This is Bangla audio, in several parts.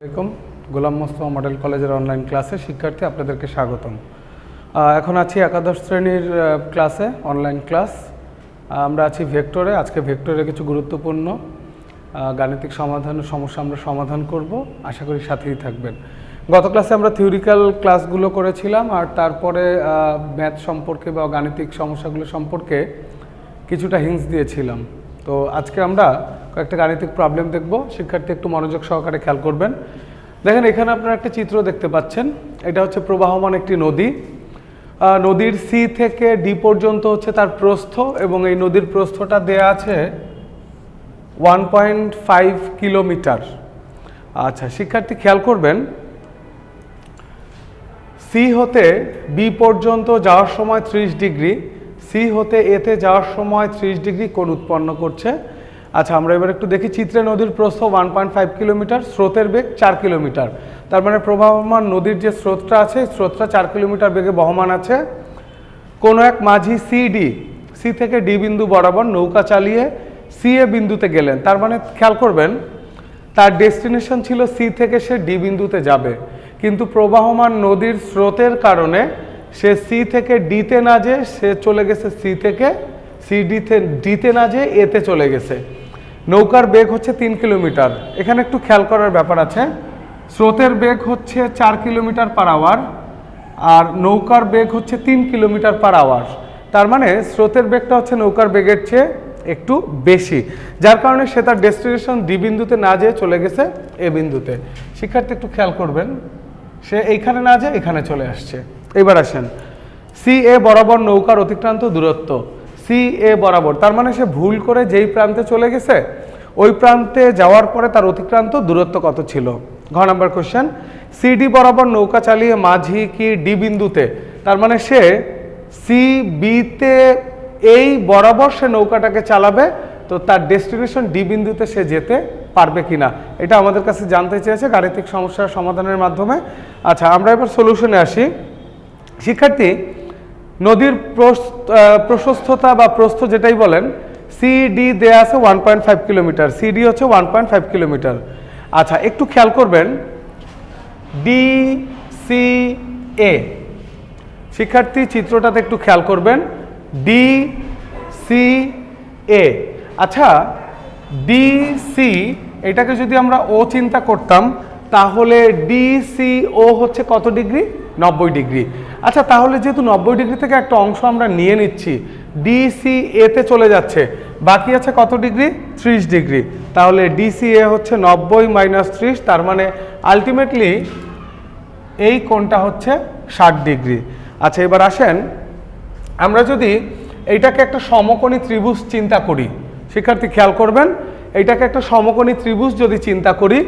আসসালামু আলাইকুম। গোলাম মোস্তফা মডেল কলেজের অনলাইন ক্লাসে শিক্ষার্থী আপনাদেরকে স্বাগতম। এখন আছি একাদশ শ্রেণীর ক্লাসে, অনলাইন ক্লাস। আমরা আছি ভেক্টরে। আজকে ভেক্টরে কিছু গুরুত্বপূর্ণ গাণিতিক সমস্যা আমরা সমাধান করব, আশা করি সাথেই থাকবেন। গত ক্লাসে আমরা থিওরিক্যাল ক্লাসগুলো করেছিলাম, আর তারপরে ম্যাথ সম্পর্কে বা গাণিতিক সমস্যাগুলো সম্পর্কে কিছুটা হিন্টস দিয়েছিলাম। তো আজকে আমরা কয়েকটা গাণিতিক প্রবলেম দেখব। শিক্ষার্থী একটু মনোযোগ সহকারে খেয়াল করবেন। দেখেন, এখানে আপনারা একটা চিত্র দেখতে পাচ্ছেন। এটা হচ্ছে প্রবাহমান একটি নদী। নদীর সি থেকে ডি পর্যন্ত হচ্ছে তার প্রস্থ, এবং এই নদীর প্রস্থটা দেয়া আছে 1.5 কিলোমিটার। আচ্ছা শিক্ষার্থী খেয়াল করবেন, সি হতে বি পর্যন্ত যাওয়ার সময় 30 ডিগ্রি, সি হতে এতে যাওয়ার সময় 30 ডিগ্রি কোণ উৎপন্ন করছে। আচ্ছা আমরা এবার একটু দেখি চিত্রে। নদীর প্রস্থ 1.5 কিলোমিটার, স্রোতের বেগ 4 কিলোমিটার। তার মানে প্রবাহমান নদীর যে স্রোতটা আছে, স্রোতটা 4 কিলোমিটার বেগে বহমান আছে। কোনো এক মাঝি সি থেকে ডি বিন্দু বরাবর নৌকা চালিয়ে সি এ বিন্দুতে গেলেন। তার মানে খেয়াল করবেন, তার ডেস্টিনেশন ছিল সি থেকে সে ডি বিন্দুতে যাবে, কিন্তু প্রবাহমান নদীর স্রোতের কারণে সে সি থেকে ডিতে না যেয়ে সে চলে গেছে সি থেকে ডিতে না যেয়ে এতে চলে গেছে। নৌকার বেগ হচ্ছে 3 কিলোমিটার। এখানে একটু খেয়াল করার ব্যাপার আছে। স্রোতের বেগ হচ্ছে 4 কিলোমিটার পার আওয়ার, আর নৌকার বেগ হচ্ছে 3 কিলোমিটার পার আওয়ার। তার মানে স্রোতের বেগটা হচ্ছে নৌকার বেগের চেয়ে একটু বেশি, যার কারণে সে তার ডেস্টিনেশন ডি বিন্দুতে না যেয়ে চলে গেছে এ বিন্দুতে। শিক্ষার্থী একটু খেয়াল করবেন, সে এইখানে না যেয়ে এখানে চলে আসছে। এবার আসেন, সি এ বরাবর নৌকার অতিক্রান্ত দূরত্ব। সি এ বরাবর, তার মানে সে ভুল করে যেই প্রান্তে চলে গেছে ওই প্রান্তে যাওয়ার পরে তার অতিক্রান্ত দূরত্ব কত ছিল। ঘ নাম্বার কোশ্চেন, সিডি বরাবর নৌকা চালিয়ে মাঝি কি ডি বিন্দুতে, তার মানে সে সি বিতে এই বরাবর সে নৌকাটাকে চালাবে, তো তার ডেস্টিনেশন ডি বিন্দুতে সে যেতে পারবে কিনা, এটা আমাদের কাছে জানতে চেয়েছে গাণিতিক সমস্যার সমাধানের মাধ্যমে। আচ্ছা আমরা এবার সলিউশনে আসি। শিক্ষার্থী, নদীর প্রশস্ততা বা প্রস্থ যেটাই বলেন, সিডি দেয়া আছে 1.5 কিলোমিটার, সিডি হচ্ছে 1.5 কিলোমিটার। আচ্ছা একটু খেয়াল করবেন, ডি সি এ। শিক্ষার্থী চিত্রটাতে একটু খেয়াল করবেন, ডি সি এ। আচ্ছা ডি সি, এটাকে যদি আমরা ও চিন্তা করতাম তাহলে ডি সি ও হচ্ছে কত ডিগ্রি? 90 ডিগ্রি। আচ্ছা তাহলে যেহেতু 90 ডিগ্রি থেকে একটা অংশ আমরা নিয়ে নিচ্ছি, ডি সি এতে চলে যাচ্ছে, বাকি আছে কত ডিগ্রি? 30 ডিগ্রি। তাহলে ডি সি এ হচ্ছে 90 মাইনাস 30, তার মানে আলটিমেটলি এই কোণটা হচ্ছে 60 ডিগ্রি। আচ্ছা এবার আসেন, আমরা যদি এইটাকে একটা সমকোণী ত্রিভুজ চিন্তা করি, শিক্ষার্থী খেয়াল করবেন, এইটাকে একটা সমকোণী ত্রিভুজ যদি চিন্তা করি,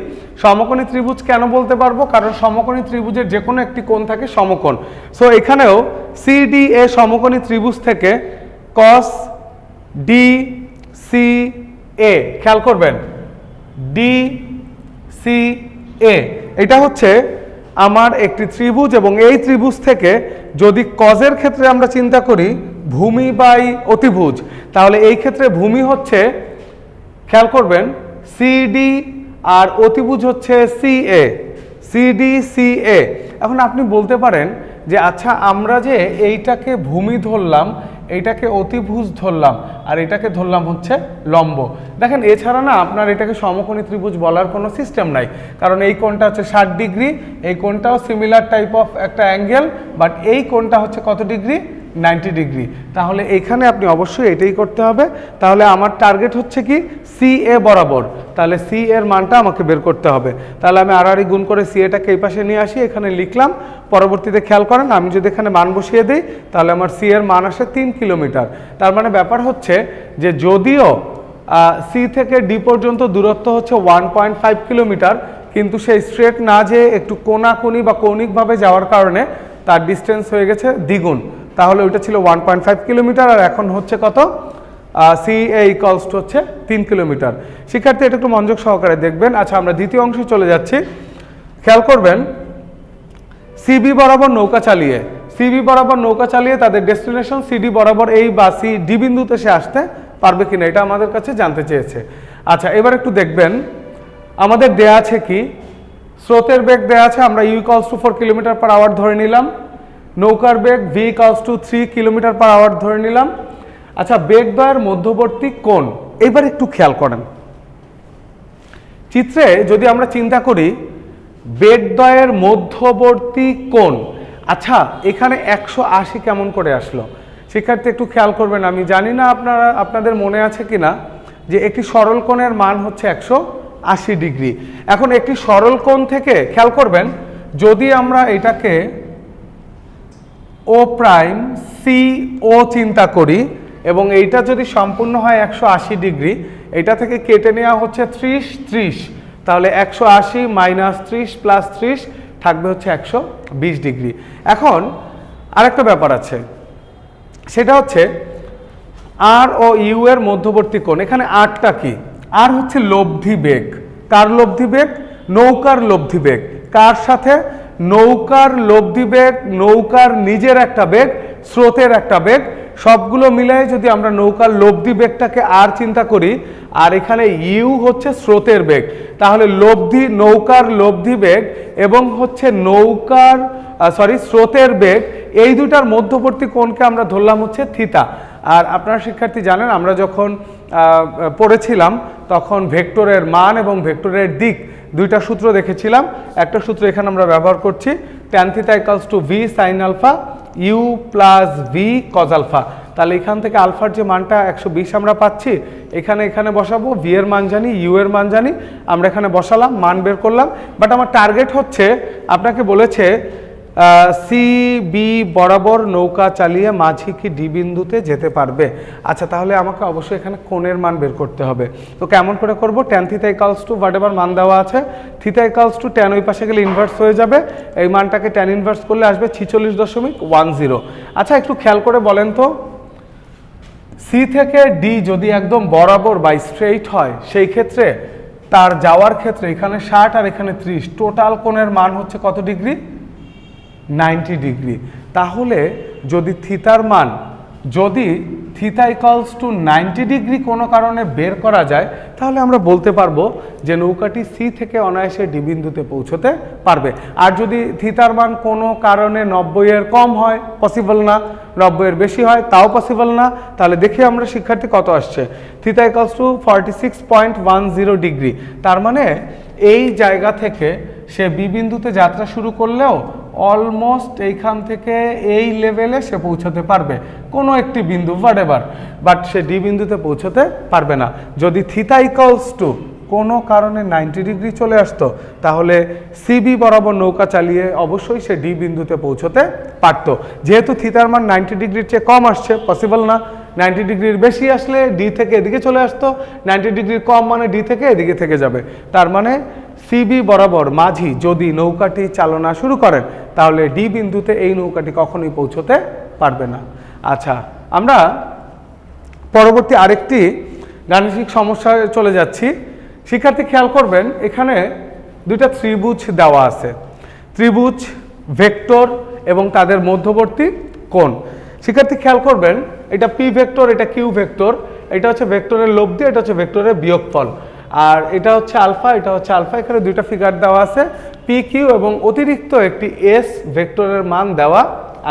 সমকোণী ত্রিভুজ কেন বলতে পারবো? কারণ সমকোণী ত্রিভুজের যে কোনো একটি কোণ থাকে সমকোণ। সো এখানেও সিডি এ সমকোণী ত্রিভুজ থেকে কস ডি সি এ, খেয়াল করবেন ডি সি এ, এটা হচ্ছে আমার একটি ত্রিভুজ, এবং এই ত্রিভুজ থেকে যদি কজের ক্ষেত্রে আমরা চিন্তা করি ভূমি বাই অতিভুজ, তাহলে এই ক্ষেত্রে ভূমি হচ্ছে, খেয়াল করবেন, সিডি আর অতিভুজ হচ্ছে সি এ, সিডি সি এ। এখন আপনি বলতে পারেন যে আচ্ছা আমরা যে এইটাকে ভূমি ধরলাম, এইটাকে অতিভুজ ধরলাম, আর এটাকে ধরলাম হচ্ছে লম্ব। দেখেন এছাড়া না আপনার এটাকে সমকোণী ত্রিভুজ বলার কোনো সিস্টেম নাই, কারণ এই কোণটা হচ্ছে 60 ডিগ্রি, এই কোণটাও সিমিলার টাইপ অফ একটা অ্যাঙ্গেল, বাট এই কোণটা হচ্ছে কত ডিগ্রি? 90 ডিগ্রি। তাহলে এখানে আপনি অবশ্যই এটাই করতে হবে। তাহলে আমার টার্গেট হচ্ছে কি? সি এ বরাবর, তাহলে সি এর মানটা আমাকে বের করতে হবে। তাহলে আমি আর গুণ করে সি এটাকে এই পাশে নিয়ে আসি, এখানে লিখলাম। পরবর্তীতে খেয়াল করেন, আমি যদি এখানে মান বসিয়ে দিই তাহলে আমার সি এর মান আসে 3 কিলোমিটার। তার মানে ব্যাপার হচ্ছে যে যদিও সি থেকে ডি পর্যন্ত দূরত্ব হচ্ছে 1.5 কিলোমিটার, কিন্তু সেই স্ট্রেট না যেয়ে একটু কোণাকুণি বা কৌণিকভাবে যাওয়ার কারণে তার ডিস্টেন্স হয়ে গেছে দ্বিগুণ। তাহলে ওইটা ছিল 1.5 কিলোমিটার, আর এখন হচ্ছে কত? সি এ ইকুয়ালস টু হচ্ছে 3 কিলোমিটার। শিক্ষার্থী এটা একটু মনোযোগ সহকারে দেখবেন। আচ্ছা আমরা দ্বিতীয় অংশে চলে যাচ্ছি। খেয়াল করবেন, সিবি বরাবর নৌকা চালিয়ে তাদের ডেস্টিনেশন সিডি বরাবর এই বা সি ডি বিন্দুতে সে আসতে পারবে কিনা, এটা আমাদের কাছে জানতে চেয়েছে। আচ্ছা এবার একটু দেখবেন, আমাদের দেয়া আছে কি স্রোতের বেগ দেওয়া আছে, আমরা u equals to 4 kilometre per hour ধরে নিলাম। নৌকার বেগ v equals to 3 kilometre per hour ধরে নিলাম। আচ্ছা, বেগদ্বয়ের মধ্যবর্তী কোণ এবার একটু খেয়াল করেন। চিত্রে যদি আমরা চিন্তা করি বেগদ্বয়ের মধ্যবর্তী কোণ, আচ্ছা এখানে 180 কেমন করে আসলো? শিক্ষার্থী একটু খেয়াল করবেন, আমি জানি না আপনাদের মনে আছে কিনা যে একটি সরল কোণের মান হচ্ছে 180 ডিগ্রি। এখন একটি সরল কোণ থেকে খেয়াল করবেন, যদি আমরা এটাকে ও প্রাইম সি ও চিন্তা করি এবং এইটা যদি সম্পূর্ণ হয় 180 ডিগ্রি, এটা থেকে কেটে নেওয়া হচ্ছে 30, তাহলে 180 মাইনাস 30 প্লাস 30 থাকবে হচ্ছে 120 ডিগ্রি। এখন আরেকটা ব্যাপার আছে, সেটা হচ্ছে আর ও ইউ এর মধ্যবর্তী কোণ। এখানে আরটা কি? আর হচ্ছে লব্ধি বেগ। কার লব্ধি বেগ? নৌকার লব্ধি বেগ। কার সাথে? নৌকার লব্ধি বেগ, নৌকার নিজের একটা বেগ, স্রোতের একটা বেগ, সবগুলো মিলাই যদি আমরা নৌকার লব্ধি বেগটাকে আর চিন্তা করি, আর এখানে ইউ হচ্ছে স্রোতের বেগ, তাহলে নৌকার লব্ধি বেগ এবং হচ্ছে স্রোতের বেগ, এই দুটার মধ্যবর্তী কোণকে আমরা ধরলাম হচ্ছে থিতা। আর আপনারা শিক্ষার্থী জানেন, আমরা যখন পড়েছিলাম তখন ভেক্টরের মান এবং ভেক্টরের দিক দুইটা সূত্র দেখেছিলাম। একটা সূত্র এখানে আমরা ব্যবহার করছি, tan theta equals to v sin alpha u plus v cos alpha. তাহলে এখান থেকে আলফার যে মানটা 120 আমরা পাচ্ছি, এখানে বসাবো, v এর মান জানি, u এর মান জানি, আমরা এখানে বসালাম, মান বের করলাম। বাট আমার টার্গেট হচ্ছে, আপনাকে বলেছে সি বি বরাবর নৌকা চালিয়ে মাঝি কি ডি বিন্দুতে যেতে পারবে। আচ্ছা, তাহলে আমাকে অবশ্যই এখানে কোণের মান বের করতে হবে। তো কেমন করে করব? tan theta equals two whatever মান দেওয়া আছে, থিটা ইকুয়ালস টু tan ওই পাশে গেলে ইনভার্স হয়ে যাবে, এই মানটাকে tan ইনভার্স করলে আসবে 46.10। আচ্ছা, একটু খেয়াল করে বলেন তো, সি থেকে ডি যদি একদম বরাবর বা স্ট্রেইট হয়, সেই ক্ষেত্রে তার যাওয়ার ক্ষেত্রে এখানে 60 আর এখানে 30, টোটাল কোণের মান হচ্ছে কত ডিগ্রি? 90 ডিগ্রি। তাহলে যদি থিটা ইকুয়ালস টু 90 ডিগ্রি কোনো কারণে বের করা যায়, তাহলে আমরা বলতে পারবো যে নৌকাটি সি থেকে অনায়াসে ডি বিন্দুতে পৌঁছতে পারবে। আর যদি থিতার মান কোনো কারণে 90 এর কম হয়, পসিবল না, 90 এর বেশি হয়, তাও পসিবল না, তাহলে দেখি আমরা শিক্ষার্থী কত আসছে। Theta equals two 46.10 degree. তার মানে এই জায়গা থেকে সে বি বিন্দুতে যাত্রা শুরু করলেও অলমোস্ট এইখান থেকে এই লেভেলে সে পৌঁছতে পারবে, কোনো একটি বিন্দু হোয়াটএভার, বাট সে ডি বিন্দুতে পৌঁছতে পারবে না। যদি থিটা ইকুয়ালস টু কোনো কারণে 90 ডিগ্রি চলে আসতো, তাহলে সিবি বরাবর নৌকা চালিয়ে অবশ্যই সে ডি বিন্দুতে পৌঁছতে পারতো। যেহেতু থিতার মান 90 ডিগ্রির চেয়ে কম আসছে, পসিবল না। 90 ডিগ্রির বেশি আসলে ডি থেকে এদিকে চলে আসতো, 90 ডিগ্রির কম মানে ডি থেকে এদিকে থেকে যাবে। তার মানে সিবি বরাবর মাঝি যদি নৌকাটি চালনা শুরু করেন, তাহলে ডি বিন্দুতে এই নৌকাটি কখনোই পৌঁছতে পারবে না। আচ্ছা, আমরা পরবর্তী আরেকটি গাণিতিক সমস্যায় চলে যাচ্ছি। শিক্ষার্থী খেয়াল করবেন, এখানে দুইটা ত্রিভুজ দেওয়া আছে, ত্রিভুজ, ভেক্টর এবং তাদের মধ্যবর্তী কোণ। শিক্ষার্থী খেয়াল করবেন, এটা পি ভেক্টর, এটা কিউ ভেক্টর, এটা হচ্ছে ভেক্টরের লব্ধি, এটা হচ্ছে ভেক্টরের বিয়োগফল, আর এটা হচ্ছে আলফা, এটা হচ্ছে আলফা। এখানে দুইটা ফিগার দেওয়া আছে, পি কিউ, এবং অতিরিক্ত একটি এস ভেক্টরের মান দেওয়া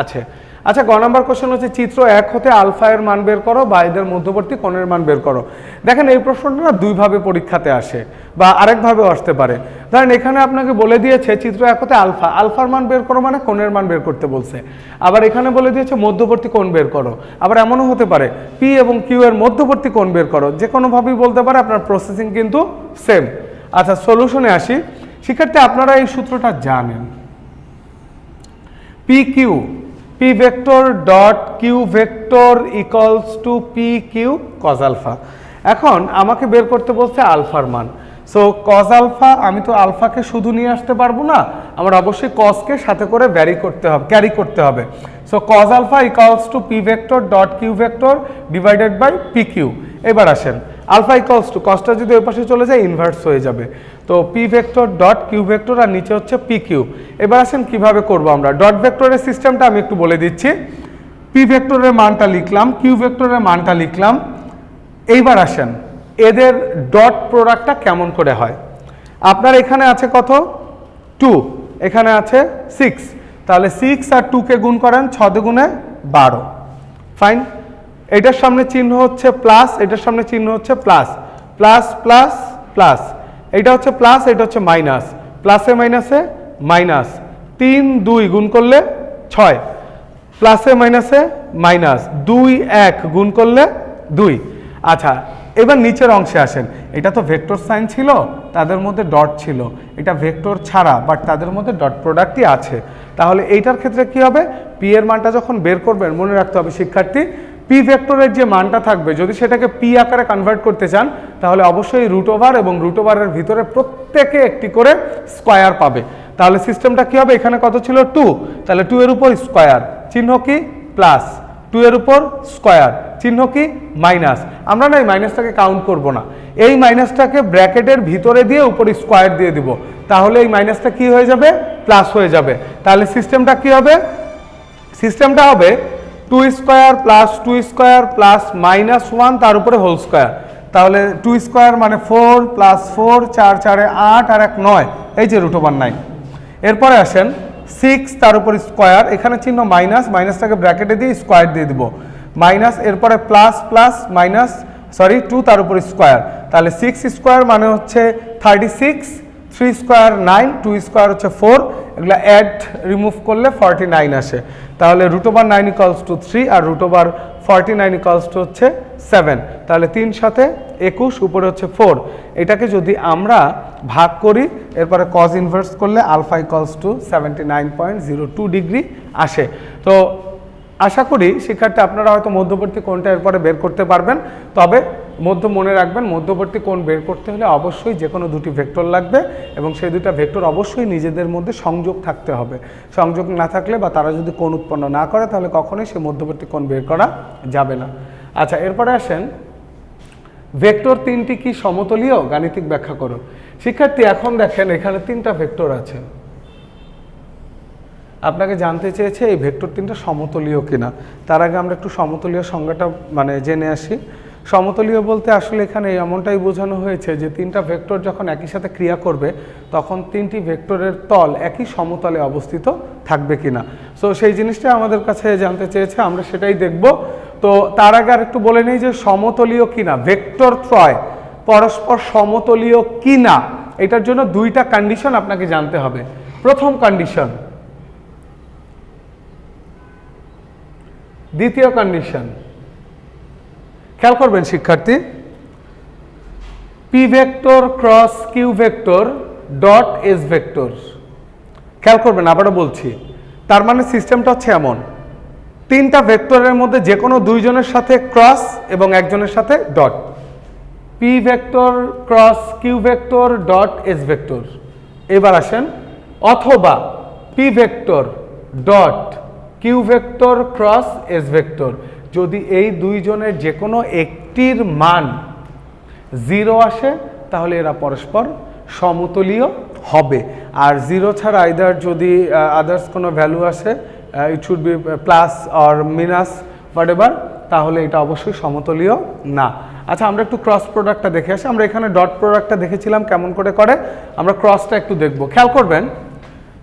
আছে। আচ্ছা, গ নম্বর কোশ্চেন হচ্ছে চিত্র 1 হতে আলফা এর মান বের করো বা এদের মধ্যবর্তী কোণের মান বের করো। দেখেন, এই প্রশ্নটা না দুইভাবে পরীক্ষাতে আসে বা আরেকভাবেও আসতে পারে। ধরেন এখানে আপনাকে বলে দিয়েছে চিত্র 1 হতে আলফার মান বের করো, মানে কোণের মান বের করতে বলছে। আবার এখানে বলে দিয়েছে মধ্যবর্তী কোণ বের করো। আবার এমনও হতে পারে পি এবং কিউ এর মধ্যবর্তী কোণ বের করো। যে কোনোভাবেই বলতে পারে, আপনার প্রসেসিং কিন্তু সেম। আচ্ছা, সলিউশনে আসি। শিক্ষার্থী, আপনারা এই সূত্রটা জানেন, P Q, P vector dot Q vector equals to P Q cos alpha. এখন আমাকে বের করতে বলছে আলফার মান। সো কজ আলফা, আমি তো আলফাকে শুধু নিয়ে আসতে পারবো না, আমার অবশ্যই কজকে সাথে করে ক্যারি করতে হবে। So cos alpha equals to P vector dot Q vector divided by P Q. এবার আসেন, আলফা ইকুয়ালস টু, কজটা যদি ওই পাশে চলে যায় ইনভার্স হয়ে যাবে, তো P vector dot Q vector, আর নিচে হচ্ছে পি কিউ। এবার আসেন কিভাবে করব আমরা। ডট ভেক্টরের সিস্টেমটা আমি একটু বলে দিচ্ছি। পি ভেক্টরের মানটা লিখলাম, কিউ ভেক্টরের মানটা লিখলাম। এইবার আসেন এদের ডট প্রোডাক্টটা কেমন করে হয়। আপনার এখানে আছে কত? 2, এখানে আছে 6, তাহলে 6 আর 2 কে গুণ করেন, 6 দুগুণে 12, ফাইন। এটার সামনে চিহ্ন হচ্ছে প্লাস, এটার সামনে চিহ্ন হচ্ছে প্লাস, প্লাস প্লাস প্লাস, এটা হচ্ছে প্লাস, এটা হচ্ছে মাইনাস, প্লাসে মাইনাসে মাইনাস, 3 2 গুণ করলে 6, প্লাসে মাইনাসে মাইনাস, 2 1 গুণ করলে 2। আচ্ছা, এবার নিচের অংশে আসেন। এটা তো ভেক্টর সাইন ছিল, তাদের মধ্যে ডট ছিল, এটা ভেক্টর ছাড়া, বাট তাদের মধ্যে ডট প্রোডাক্টই আছে। তাহলে এইটার ক্ষেত্রে কি হবে, পি এর মানটা যখন বের করবেন, মনে রাখতে হবে শিক্ষার্থী, পি ভেক্টরের যে মানটা থাকবে, যদি সেটাকে পি আকারে কনভার্ট করতে চান, তাহলে অবশ্যই রুট ওভার এবং রুট ওভারের ভিতরে প্রত্যেকে একটি করে স্কোয়ার পাবে। তাহলে সিস্টেমটা কি হবে, এখানে কত ছিল 2, তাহলে 2 এর উপর স্কোয়ার, চিহ্ন কি প্লাস, 2 এর উপর স্কোয়ার, চিহ্ন কি মাইনাস। আমরা না এই মাইনাসটাকে কাউন্ট করব না, এই মাইনাসটাকে ব্র্যাকেটের ভিতরে দিয়ে উপরে স্কোয়ার দিয়ে দিব, তাহলে এই মাইনাসটা কি হয়ে যাবে, প্লাস হয়ে যাবে। তাহলে সিস্টেমটা কি হবে, সিস্টেমটা হবে 2 স্কোয়ার প্লাস 2 স্কোয়ার প্লাস -1 তার উপরে হোল স্কোয়ার। তাহলে 2 স্কোয়ার মানে 4 প্লাস 4, 4 4 8 আর 1 9, এই যে রুট ওভার 9। এরপরে আসেন 6 তার উপর স্কোয়ার, এখানে চিহ্ন মাইনাস, মাইনাসটাকে ব্র্যাকেটে দিয়ে স্কোয়ার দিয়ে দিব, মাইনাস, এরপরে প্লাস প্লাস মাইনাস 2 তার উপর স্কোয়ার, তাহলে 6 স্কোয়ার মানে হচ্ছে 36, 3 স্কোয়ার 9, 2 স্কোয়ার হচ্ছে 4, এগুলো অ্যাড রিমুভ করলে 49 আসে। তাহলে রুট ওভার 9 ইকুয়ালস টু 3 আর রুট ওভার 49 ইকুয়ালস টু হচ্ছে 7, তাহলে 3 সাথে 21, উপরে হচ্ছে 4। এটাকে যদি আমরা ভাগ করি, এরপরে কজ ইনভার্স করলে আলফা ইকুয়ালস টু 79.02 ডিগ্রি আসে। তো আশা করি শিক্ষার্থী আপনারা হয়তো মধ্যবর্তী কোণটা এরপরে বের করতে পারবেন, তবে মনে রাখবেন মধ্যবর্তী কোণ বের করতে হলে অবশ্যই যে কোনো দুটি ভেক্টর লাগবে এবং সেই দুটো ভেক্টর অবশ্যই নিজেদের মধ্যে সংযোগ থাকতে হবে। সংযোগ না থাকলে বা তারা যদি কোণ উৎপন্ন না করে, তাহলে কখনোই সে মধ্যবর্তী কোণ বের করা যাবে না। আচ্ছা, এরপরে আসেন ভেক্টর 3টি কি সমতলীয়, গাণিতিক ব্যাখ্যা করো। শিক্ষার্থী এখন দেখেন এখানে 3টা ভেক্টর আছে, আপনাকে জানতে চেয়েছে এই ভেক্টর 3টা সমতলীয় কিনা। তার আগে আমরা একটু সমতলীয় সংজ্ঞাটা জেনে আসি। সমতলীয় বলতে আসলে এখানে এমনটাই বোঝানো হয়েছে যে 3টা ভেক্টর যখন একই সাথে ক্রিয়া করবে, তখন 3টি ভেক্টরের তল একই সমতলে অবস্থিত থাকবে কিনা। সো সেই জিনিসটা আমাদের কাছে জানতে চেয়েছে, আমরা সেটাই দেখব। তো তার আগে আর একটু বলে নেই যে সমতলীয় কিনা, ভেক্টর ত্রয় পরস্পর সমতলীয় কিনা, এটার জন্য 2টা কন্ডিশন আপনাকে জানতে হবে। প্রথম কন্ডিশন, দ্বিতীয় কন্ডিশন, খেয়াল করবেন শিক্ষার্থী, P vector cross Q vector dot S vector. খেয়াল করবেন, আবারও বলছি, তার মানে সিস্টেমটা হচ্ছে এমন, 3টা ভেক্টরের মধ্যে যে কোনো 2 জনের সাথে ক্রস এবং একজনের সাথে dot, P vector cross Q vector dot S vector. এবার আসেন, অথবা P vector dot Q vector cross S vector. যদি এই 2 জনের যে কোনো একটির মান 0 আসে, তাহলে এরা পরস্পর সমতলীয় হবে। আর 0 ছাড়া আইদার যদি আদার্স কোনো ভ্যালু আসে, it should be plus or minus whatever, তাহলে এটা অবশ্যই সমতলীয় না। আচ্ছা, আমরা একটু ক্রস প্রোডাক্টটা দেখে আসি। আমরা এখানে ডট প্রোডাক্টটা দেখেছিলাম কেমন করে, আমরা ক্রসটা একটু দেখব। খেয়াল করবেন,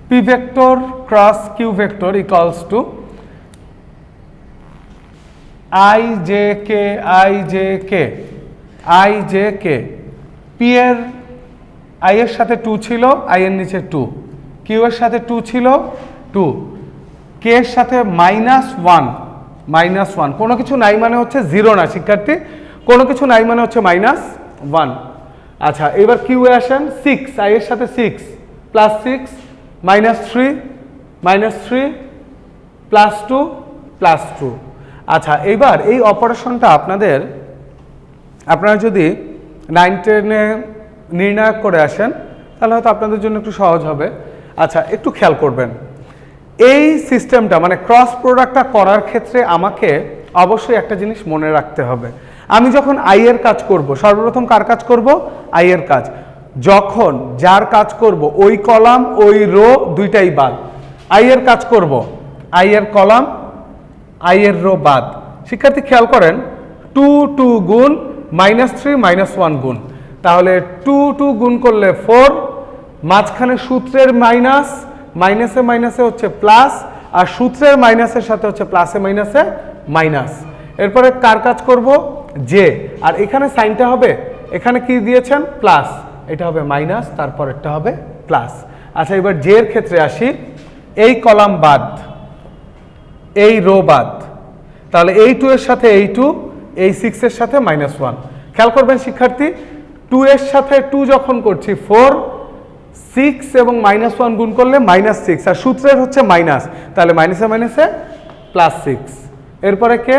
P vector cross Q vector equals to I J K I J K I J K. P এর আই এর সাথে 2 ছিল, আই এর নিচে 2, কিউ এর সাথে 2 ছিল 2, কে এর সাথে -1, কোনো কিছু নাই মানে হচ্ছে 0 না শিক্ষার্থী, কোনো কিছু নাই মানে হচ্ছে -1। আচ্ছা, এবার কিউ এ আসেন, 6, আই এর সাথে 6, +6 -3 -3 +2 +2। আচ্ছা, এইবার এই অপারেশনটা আপনারা যদি 9-10-এ নির্ণায়ক করে আসেন, তাহলে হয়তো আপনাদের জন্য একটু সহজ হবে। আচ্ছা, একটু খেয়াল করবেন, এই সিস্টেমটা মানে ক্রস প্রোডাক্টটা করার ক্ষেত্রে আমাকে অবশ্যই একটা জিনিস মনে রাখতে হবে। আমি যখন আই এর কাজ করব, সর্বপ্রথম কার কাজ করব, আই এর কাজ। যখন যার কাজ করব, ওই কলাম ওই রো দুইটাই বাদ, আই এর কাজ করব, আই এর কলাম আই এর রো বাদ। শিক্ষার্থী খেয়াল করেন, 2 2 গুণ -3 -1 গুণ, তাহলে 2 2 গুণ করলে 4, মাঝখানে সূত্রের মাইনাস, মাইনাসে মাইনাসে হচ্ছে প্লাস, আর সূত্রের মাইনাসের সাথে হচ্ছে প্লাসে মাইনাসে মাইনাস। এরপরে কার কাজ করব, জে, আর এখানে সাইনটা হবে, এখানে কি দিয়েছেন প্লাস, এটা হবে মাইনাস, তারপর একটা হবে প্লাস। আচ্ছা এবার জে এর ক্ষেত্রে আসি, এই কলাম বাদ, এই রো বাদ, তাহলে এই 2 এর সাথে এই 2, এই 6 এর সাথে -1। খেয়াল করবেন শিক্ষার্থী, 2 এর সাথে 2 যখন করছি 4, 6 এবং -1 গুণ করলে -6, আর সূত্রের হচ্ছে মাইনাস, তাহলে মাইনাসে মাইনাসে +6। এরপরে কে,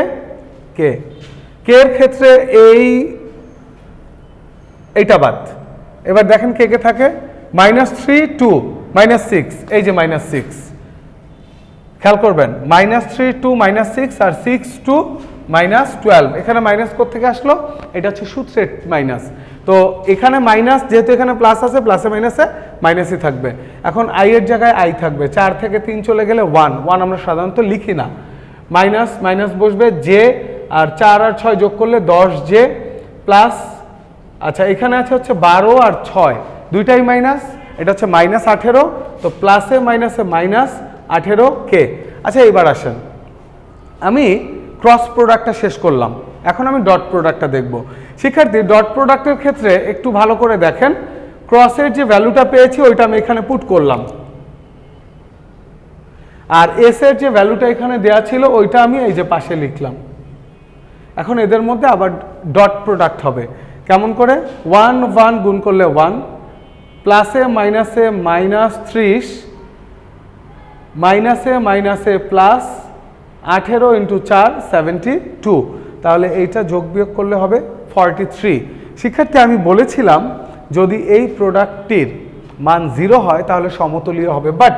কে, কে এর ক্ষেত্রে এইটা বাদ। এবার দেখেন কে কে থাকে, -3 2 -6, এই যে -6, খেয়াল করবেন -3 2 -6 আর 6 2 -12। এখানে মাইনাস কোত্থেকে আসলো, এটা হচ্ছে সূত্রের মাইনাস। তো এখানে মাইনাস, যেহেতু এখানে প্লাস আছে, প্লাসে মাইনাসে মাইনাসই থাকবে। এখন আই এর জায়গায় আই থাকবে, 4 থেকে 3 চলে গেলে 1 আমরা সাধারণত লিখি না, মাইনাস মাইনাস বসবে, জে, আর 4 আর 6 যোগ করলে 10 জে প্লাস, আচ্ছা এখানে আছে হচ্ছে 12 আর 6, দুইটাই মাইনাস, এটা হচ্ছে -18, তো প্লাসে মাইনাসে -18 কে। আচ্ছা এবার আসেন, আমি ক্রস প্রোডাক্টটা শেষ করলাম, এখন আমি ডট প্রোডাক্টটা দেখব। শিক্ষার্থী ডট প্রোডাক্টের ক্ষেত্রে একটু ভালো করে দেখেন, ক্রসের যে ভ্যালুটা পেয়েছি ওইটা আমি এখানে পুট করলাম, আর এস এর যে ভ্যালুটা এখানে দেয়া ছিল ওইটা আমি এই যে পাশে লিখলাম। এখন এদের মধ্যে আবার ডট প্রোডাক্ট হবে, কেমন করে, 1 1 গুণ করলে 1, প্লাসে মাইনাসে -30, মাইনাসে মাইনাসে প্লাস, 18 × 4 72, তাহলে এইটা যোগ বিয়োগ করলে হবে 43। শিক্ষার্থী আমি বলেছিলাম যদি এই প্রোডাক্টটির মান 0 হয় তাহলে সমতলীয় হবে, বাট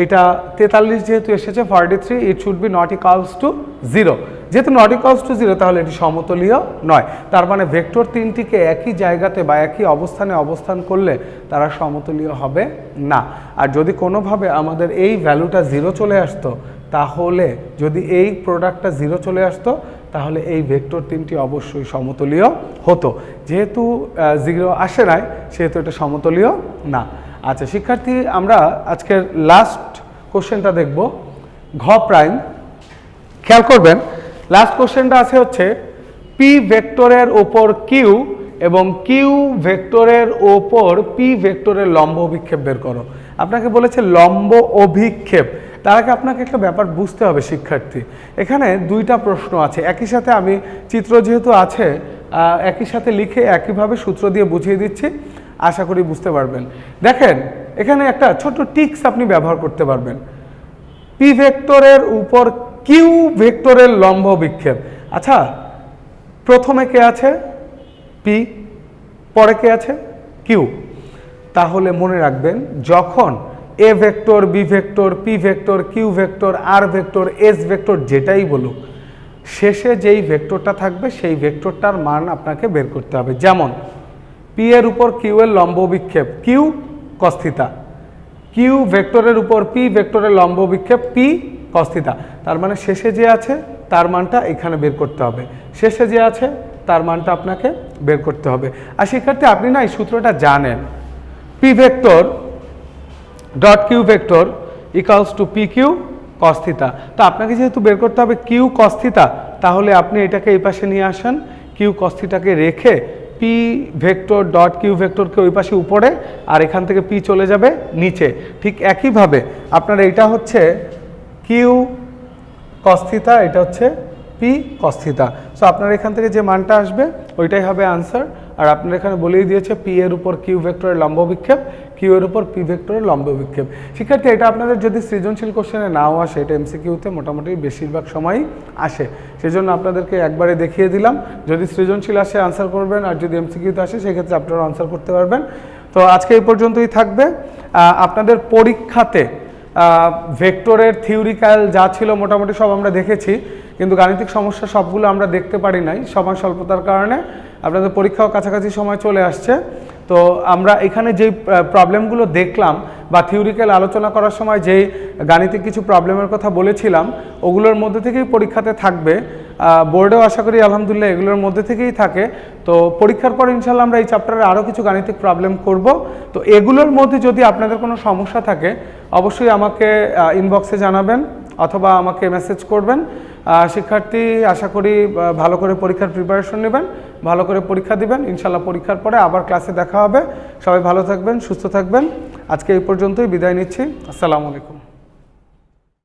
এইটা 43 যেহেতু এসেছে 43, it should be not equals to 0, যেহেতু নট ইকুয়ালস টু 0 তাহলে এটি সমতলীয় নয়। তার মানে ভেক্টর তিনটিকে একই জায়গাতে বা একই অবস্থানে অবস্থান করলে তারা সমতলীয় হবে না। আর যদি কোনোভাবে আমাদের এই ভ্যালুটা 0 চলে আসতো, তাহলে যদি এই প্রোডাক্টটা 0 চলে আসতো তাহলে এই ভেক্টর তিনটি অবশ্যই সমতলীয় হতো, যেহেতু 0 আসে নাই সেহেতু এটা সমতলীয় না। আচ্ছা শিক্ষার্থী, আমরা আজকের লাস্ট কোশ্চেনটা দেখব, ঘ প্রাইম। খেয়াল করবেন লাস্ট কোশ্চেনটা আছে হচ্ছে পি ভেক্টরের ওপর কিউ এবং কিউ ভেক্টরের ওপর পি ভেক্টরের লম্ব অভিক্ষেপ বের করো। আপনাকে বলেছে লম্ব অভিক্ষেপ, তার আগে আপনাকে একটা ব্যাপার বুঝতে হবে শিক্ষার্থী, এখানে দুইটা প্রশ্ন আছে, একই সাথে আমি চিত্র যেহেতু আছে একই সাথে লিখে একইভাবে সূত্র দিয়ে বুঝিয়ে দিচ্ছি, আশা করি বুঝতে পারবেন। দেখেন এখানে একটা ছোট টিক্স আপনি ব্যবহার করতে পারবেন, পি ভেক্টরের উপর কিউ ভেক্টরের লম্ব বিক্ষেপ। আচ্ছা প্রথমে কে আছে, পি, পরে কে আছে, কিউ। তাহলে মনে রাখবেন যখন A vector, B vector, P vector, Q vector, R vector, S vector যেটাই বলুক, শেষে যেই ভেক্টরটা থাকবে সেই ভেক্টরটার মান আপনাকে বের করতে হবে। যেমন পি এর উপর কিউ এর লম্ব বিক্ষেপ কিউ কস থিটা, কিউ ভেক্টরের উপর পি ভেক্টরের লম্ব বিক্ষেপ পি কস থিটা, তার মানে শেষে যে আছে তার মানটা এখানে বের করতে হবে, শেষে যে আছে তার মানটা আপনাকে বের করতে হবে। আর শিক্ষার্থী আপনি না এই সূত্রটা জানেন, P vector dot Q vector equals to P Q cos theta. তো আপনাকে যেহেতু বের করতে হবে কিউ কস থিটা, তাহলে আপনি এটাকে এই পাশে নিয়ে আসেন, কিউ কস থিটাকে রেখে পি ভেক্টর ডট কিউ ভেক্টরকে ওই পাশে উপরে, আর এখান থেকে পি চলে যাবে নিচে। ঠিক একইভাবে আপনার এইটা হচ্ছে কিউ কস থিটা, এটা হচ্ছে পি কস থিটা। সো আপনার এখান থেকে যে মানটা আসবে ওইটাই হবে আনসার। আর আপনার এখানে বলেই দিয়েছে পি এর উপর কিউ ভেক্টরের লম্ব বিক্ষেপ, কিউ এর উপর পি ভেক্টরের লম্ব বিক্ষেপ। শিক্ষার্থী এটা আপনাদের যদি সৃজনশীল কোশ্চেনে নাও আসে, এটা এমসিকিউতে মোটামুটি বেশিরভাগ সময়ই আসে, সেজন্য আপনাদেরকে একবারে দেখিয়ে দিলাম। যদি সৃজনশীল আসে আনসার করবেন, আর যদি এমসিকিউতে আসে সেক্ষেত্রে আপনারা আনসার করতে পারবেন। তো আজকে এই পর্যন্তই থাকবে। আপনাদের পরীক্ষাতে ভেক্টরের থিওরিক্যাল যা ছিল মোটামুটি সব আমরা দেখেছি, কিন্তু গাণিতিক সমস্যা সবগুলো আমরা দেখতে পারি নাই সময় স্বল্পতার কারণে। আপনাদের পরীক্ষাও কাছাকাছি সময় চলে আসছে, তো আমরা এখানে যেই প্রবলেমগুলো দেখলাম বা থিওরিক্যাল আলোচনা করার সময় যেই গাণিতিক কিছু প্রবলেমের কথা বলেছিলাম ওগুলোর মধ্যে থেকেই পরীক্ষাতে থাকবে। বোর্ডেও আশা করি আলহামদুলিল্লাহ এগুলোর মধ্যে থেকেই থাকে। তো পরীক্ষার পর ইনশাল্লাহ আমরা এই চ্যাপ্টারে আরও কিছু গাণিতিক প্রবলেম করব। তো এগুলোর মধ্যে যদি আপনাদের কোনো সমস্যা থাকে অবশ্যই আমাকে ইনবক্সে জানাবেন অথবা আমাকে মেসেজ করবেন। শিক্ষার্থী আশা করি ভালো করে পরীক্ষার প্রিপারেশন নেবেন, ভালো করে পরীক্ষা দিবেন। ইনশাল্লাহ পরীক্ষার পরে আবার ক্লাসে দেখা হবে। সবাই ভালো থাকবেন, সুস্থ থাকবেন। আজকে এই পর্যন্তই বিদায় নিচ্ছি। আসসালামু আলাইকুম।